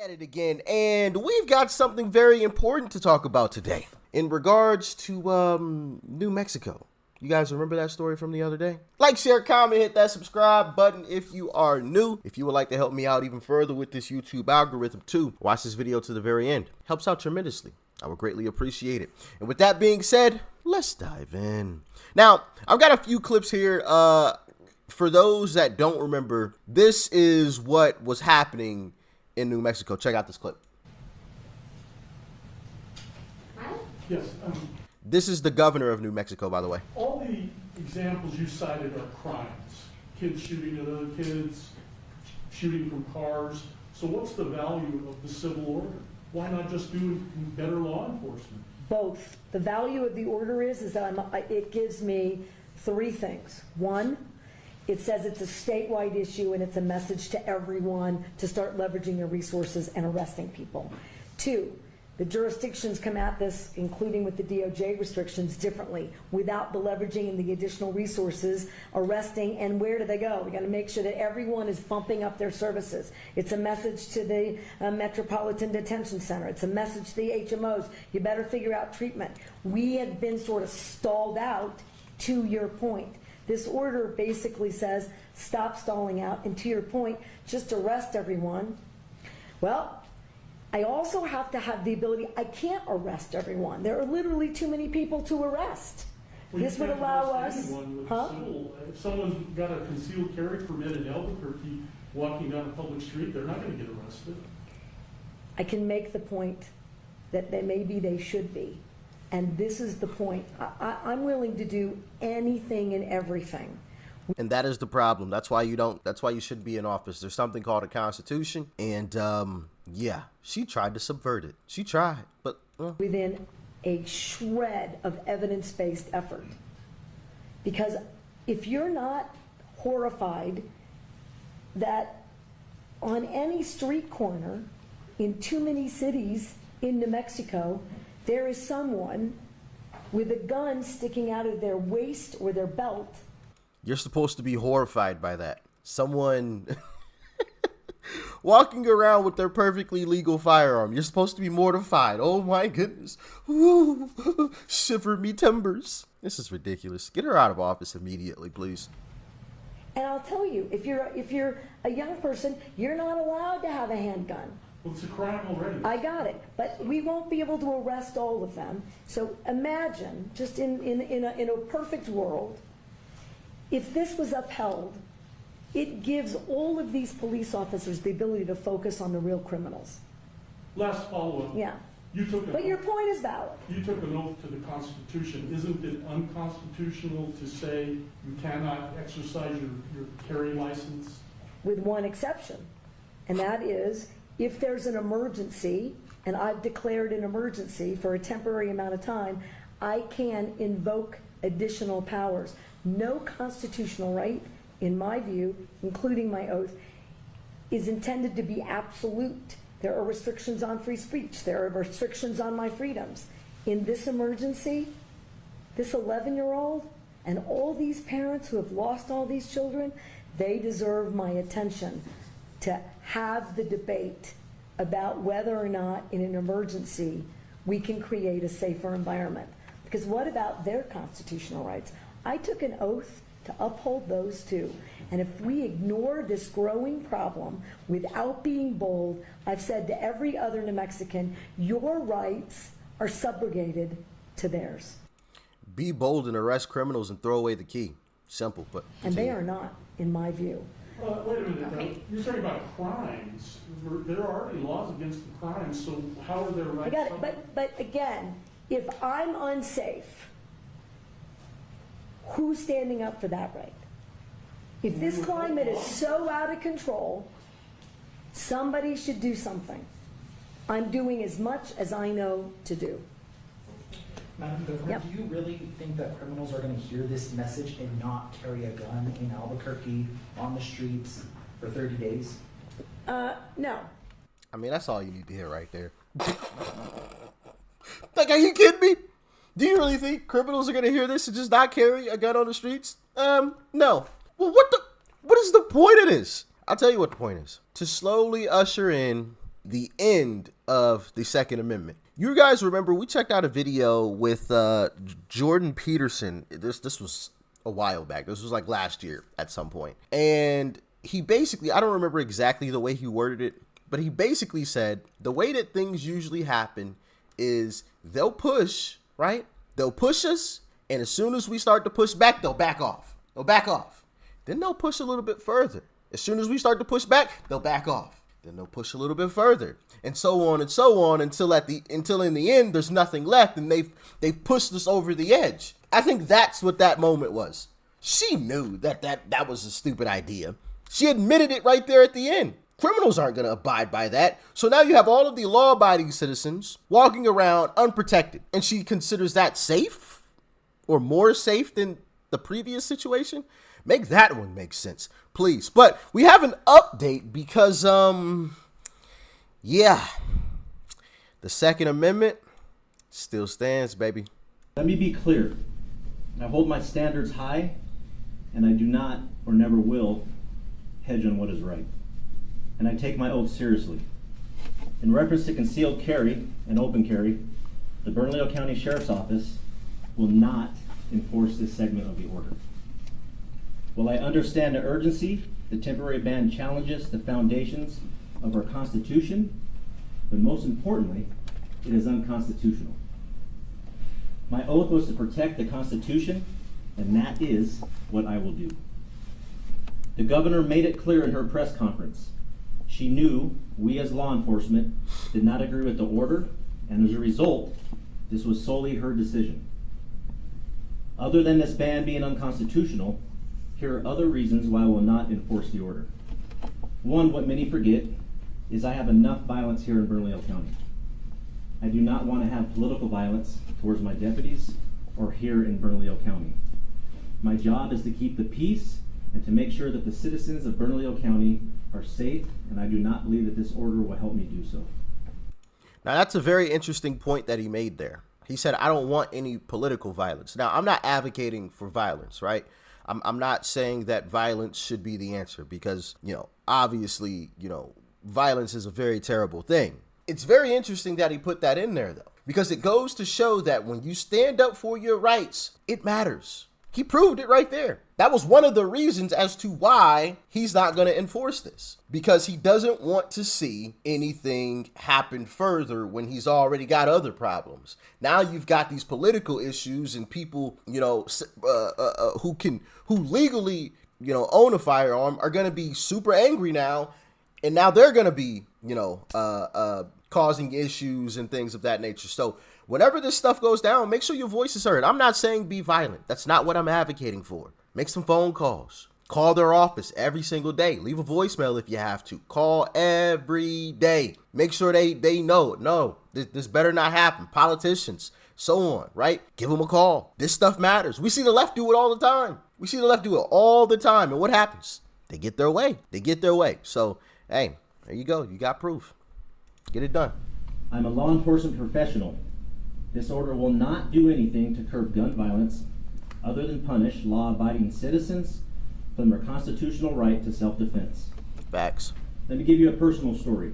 At it again, and we've got something very important to talk about today in regards to New Mexico. You guys remember that story from the other day? Like, share, comment, hit that subscribe button if you are new. If you would like to help me out even further with this YouTube algorithm too, watch this video to the very end. Helps out tremendously. I would greatly appreciate it. And with that being said, let's dive in. Now, I've got a few clips here. For those that don't remember, this is what was happening in New Mexico. Check out this clip. Yes. This is the governor of New Mexico, by the way. All the examples you cited are crimes. Kids shooting at other kids, shooting from cars. So what's the value of the civil order? Why not just do better law enforcement? Both. The value of the order is that it gives me three things. One, it says it's a statewide issue and it's a message to everyone to start leveraging their resources and arresting people. Two, the jurisdictions come at this, including with the DOJ restrictions, differently, without the leveraging and the additional resources, arresting, and where do they go? We got to make sure that everyone is bumping up their services. It's a message to the Metropolitan Detention Center. It's a message to the HMOs. You better figure out treatment. We have been sort of stalled out, to your point. This order basically says, stop stalling out, and to your point, just arrest everyone. Well, I also have to have the ability, I can't arrest everyone. There are literally too many people to arrest. Well, this would allow us, if someone's got a concealed carry permit in Albuquerque walking down a public street, they're not going to get arrested. I can make the point that maybe they should be. And this is the point. I'm willing to do anything and everything. And that is the problem. That's why you shouldn't be in office. There's something called a constitution. And yeah, she tried to subvert it. She tried, but within a shred of evidence-based effort. Because if you're not horrified that on any street corner in too many cities in New Mexico, there is someone with a gun sticking out of their waist or their belt. You're supposed to be horrified by that. Someone walking around with their perfectly legal firearm. You're supposed to be mortified. Oh my goodness. Ooh, shiver me timbers. This is ridiculous. Get her out of office immediately, please. And I'll tell you, if you're a young person, you're not allowed to have a handgun. Well, it's a crime already. I got it, but we won't be able to arrest all of them. So imagine, just in a perfect world, if this was upheld, it gives all of these police officers the ability to focus on the real criminals. Last follow-up. Yeah. But your point is valid. You took an oath to the Constitution. Isn't it unconstitutional to say you cannot exercise your carry license? With one exception, and that is, if there's an emergency, and I've declared an emergency for a temporary amount of time, I can invoke additional powers. No constitutional right, in my view, including my oath, is intended to be absolute. There are restrictions on free speech. There are restrictions on my freedoms. In this emergency, this 11-year-old and all these parents who have lost all these children, they deserve my attention to have the debate about whether or not in an emergency we can create a safer environment. Because what about their constitutional rights? I took an oath to uphold those too. And if we ignore this growing problem without being bold, I've said to every other New Mexican, your rights are subrogated to theirs. Be bold and arrest criminals and throw away the key. Simple, but and they are not, in my view. Wait a minute. Okay. You're talking about crimes. There are already laws against the crimes, so how are their rights? I got it, but again, if I'm unsafe, who's standing up for that right? If this climate is so out of control, somebody should do something. I'm doing as much as I know to do. Madam Governor, do you really think that criminals are going to hear this message and not carry a gun in Albuquerque on the streets for 30 days? No. I mean, that's all you need to hear right there. Like, are you kidding me? Do you really think criminals are going to hear this and just not carry a gun on the streets? No. Well, what is the point of this? I'll tell you what the point is. To slowly usher in the end of the Second Amendment. You guys remember we checked out a video with Jordan Peterson. This was a while back. This was like last year at some point. And he basically, I don't remember exactly the way he worded it, but he basically said the way that things usually happen is they'll push, right? They'll push us, and as soon as we start to push back, they'll back off. They'll back off. Then they'll push a little bit further. As soon as we start to push back, they'll back off. Then they'll push a little bit further, and so on until in the end there's nothing left, and they've pushed us over the edge. I think that's what that moment was. She knew that was a stupid idea. She admitted it right there at the end. Criminals aren't going to abide by that. So now you have all of the law-abiding citizens walking around unprotected, and she considers that safe or more safe than the previous situation. Make that one make sense, please. But we have an update because, yeah, the Second Amendment still stands, baby. Let me be clear. I hold my standards high, and I do not or never will hedge on what is right. And I take my oath seriously. In reference to concealed carry and open carry, the Bernalillo County Sheriff's Office will not enforce this segment of the order. While I understand the urgency, the temporary ban challenges the foundations of our Constitution, but most importantly, it is unconstitutional. My oath was to protect the Constitution, and that is what I will do. The governor made it clear in her press conference. She knew we as law enforcement did not agree with the order, and as a result, this was solely her decision. Other than this ban being unconstitutional, here are other reasons why I will not enforce the order. One, what many forget, is I have enough violence here in Bernalillo County. I do not want to have political violence towards my deputies or here in Bernalillo County. My job is to keep the peace and to make sure that the citizens of Bernalillo County are safe, and I do not believe that this order will help me do so. Now, that's a very interesting point that he made there. He said, I don't want any political violence. Now, I'm not advocating for violence, right? I'm not saying that violence should be the answer because, obviously, violence is a very terrible thing. It's very interesting that he put that in there, though, because it goes to show that when you stand up for your rights, it matters. He proved it right there. That was one of the reasons as to why he's not going to enforce this, because he doesn't want to see anything happen further when he's already got other problems. Now you've got these political issues and people, who legally, own a firearm are going to be super angry now. And now they're going to be, causing issues and things of that nature. So whenever this stuff goes down, make sure your voice is heard. I'm not saying be violent. That's not what I'm advocating for. Make some phone calls. Call their office every single day. Leave a voicemail if you have to. Call every day. Make sure they know, no, this better not happen. Politicians, so on, right? Give them a call. This stuff matters. We see the left do it all the time. And what happens? They get their way. So, hey, there you go. You got proof. Get it done. I'm a law enforcement professional. This order will not do anything to curb gun violence other than punish law-abiding citizens from their constitutional right to self-defense. Facts. Let me give you a personal story.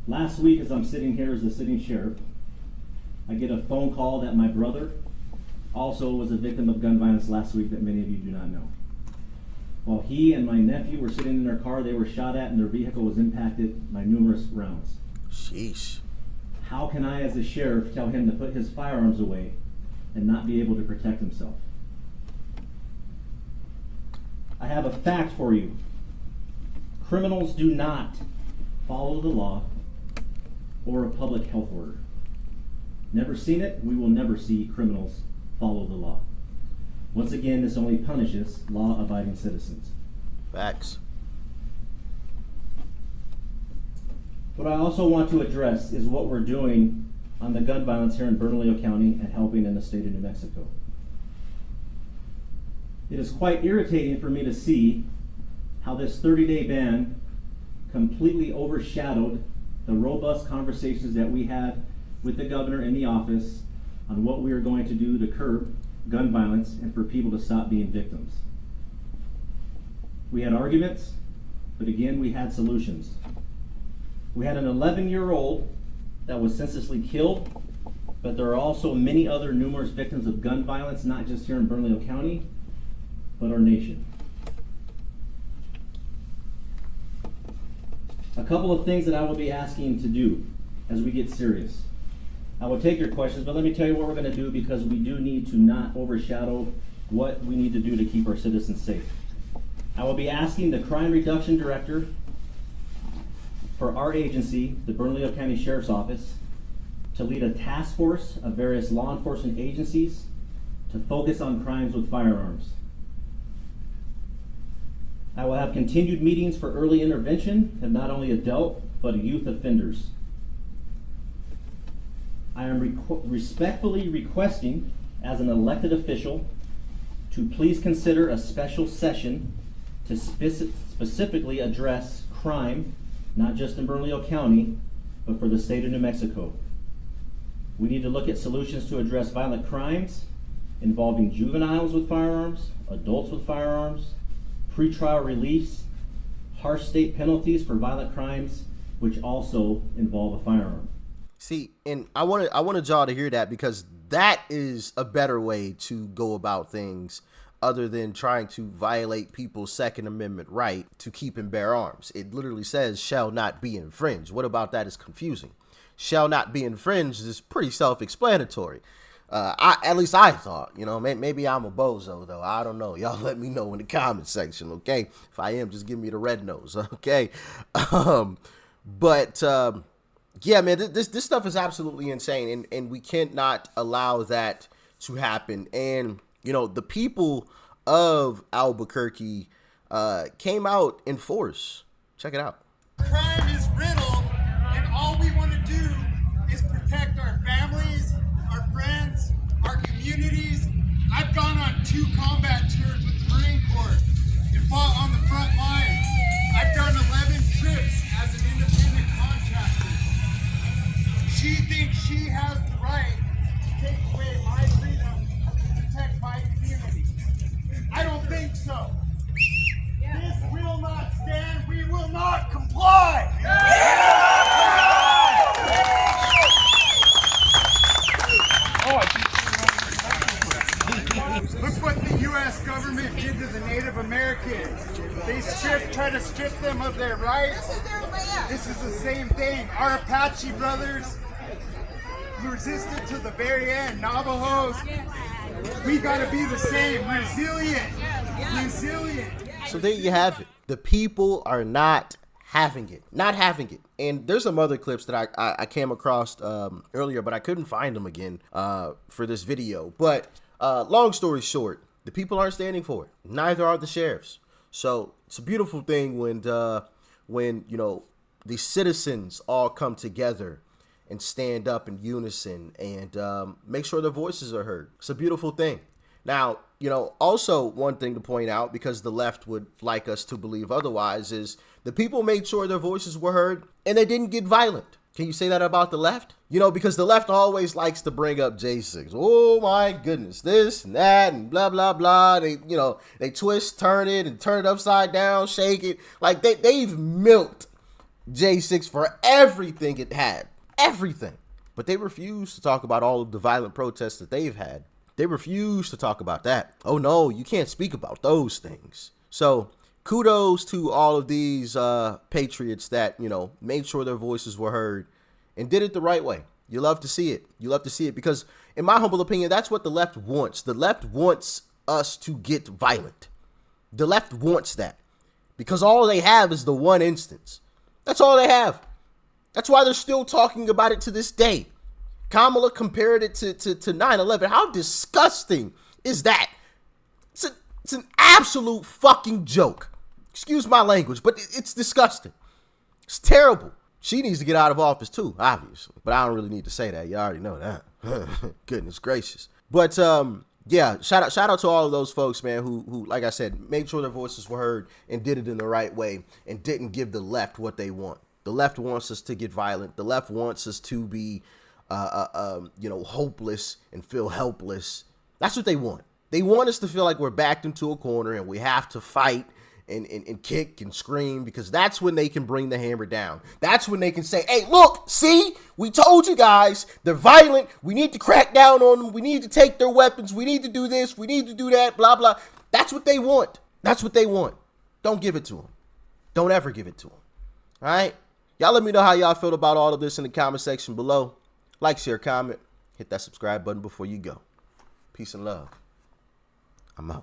Last week, as I'm sitting here as the sitting sheriff, I get a phone call that my brother also was a victim of gun violence last week that many of you do not know. While he and my nephew were sitting in their car, they were shot at and their vehicle was impacted by numerous rounds. Sheesh. How can I, as a sheriff, tell him to put his firearms away and not be able to protect himself? I have a fact for you. Criminals do not follow the law or a public health order. Never seen it, we will never see criminals follow the law. Once again, this only punishes law-abiding citizens. Facts. What I also want to address is what we're doing on the gun violence here in Bernalillo County and helping in the state of New Mexico. It is quite irritating for me to see how this 30-day ban completely overshadowed the robust conversations that we had with the governor in the office on what we are going to do to curb gun violence and for people to stop being victims. We had arguments, but again, we had solutions. We had an 11-year-old that was senselessly killed, but there are also many other numerous victims of gun violence, not just here in Bernalillo County, but our nation. A couple of things that I will be asking to do as we get serious. I will take your questions, but let me tell you what we're going to do, because we do need to not overshadow what we need to do to keep our citizens safe. I will be asking the Crime Reduction Director for our agency, the Bernalillo County Sheriff's Office, to lead a task force of various law enforcement agencies to focus on crimes with firearms. I will have continued meetings for early intervention of not only adult, but youth offenders. I am respectfully requesting, as an elected official, to please consider a special session to specifically address crime, not just in Bernalillo County, but for the state of New Mexico. We need to look at solutions to address violent crimes involving juveniles with firearms, adults with firearms, pretrial release, harsh state penalties for violent crimes, which also involve a firearm. See, and I wanted y'all to hear that, because that is a better way to go about things, other than trying to violate people's Second Amendment right to keep and bear arms. It literally says shall not be infringed. What about that is confusing? Shall not be infringed is pretty self-explanatory. At least I thought, maybe I'm a bozo though. I don't know. Y'all let me know in the comment section, okay? If I am, just give me the red nose, okay? Yeah, man, this stuff is absolutely insane, and we cannot allow that to happen. And the people of Albuquerque came out in force. Check it out. Crime is riddled, and all we want to do is protect our families, our friends, our communities. I've gone on 2 combat tours with the Marine Corps and fought on the front lines. I've done 11 trips as an independent contractor. She thinks she has the right to take away my freedom to protect my community. I don't think so. This will not stand. We will not comply. Look what the U.S. government did to the Native Americans. They try to strip them of their rights. This is the same thing. Our Apache brothers resisted to the very end. Navajos, we gotta be the same. Resilient. So there you have it. The people are not having it. And there's some other clips that I came across earlier, but I couldn't find them again for this video. But long story short, the people aren't standing for it. Neither are the sheriffs. So it's a beautiful thing when the citizens all come together and stand up in unison and make sure their voices are heard. It's a beautiful thing. Now, also one thing to point out, because the left would like us to believe otherwise, is the people made sure their voices were heard and they didn't get violent. Can you say that about the left? Because the left always likes to bring up J6. Oh my goodness, this and that and blah, blah, blah. They twist, turn it upside down, shake it. Like they've milked J6 for everything it had. Everything. But they refuse to talk about all of the violent protests that they've had. They refuse to talk about that. Oh no, you can't speak about those things. So kudos to all of these patriots that, made sure their voices were heard and did it the right way. You love to see it. Because in my humble opinion, that's what the left wants. The left wants us to get violent. The left wants that, because all they have is the one instance. That's all they have. That's why they're still talking about it to this day. Kamala compared it to 9/11. How disgusting is that? It's an absolute fucking joke. Excuse my language, but it's disgusting. It's terrible. She needs to get out of office too, obviously. But I don't really need to say that. You already know that. Goodness gracious. But yeah, shout out to all of those folks, man, who, like I said, made sure their voices were heard and did it in the right way and didn't give the left what they want. The left wants us to get violent. The left wants us to be, hopeless and feel helpless. That's what they want. They want us to feel like we're backed into a corner and we have to fight and kick and scream, because that's when they can bring the hammer down. That's when they can say, hey, look, see, we told you guys, they're violent. We need to crack down on them. We need to take their weapons. We need to do this. We need to do that, blah, blah. That's what they want. That's what they want. Don't give it to them. Don't ever give it to them. All right? Y'all let me know how y'all feel about all of this in the comment section below. Like, share, comment. Hit that subscribe button before you go. Peace and love. I'm out.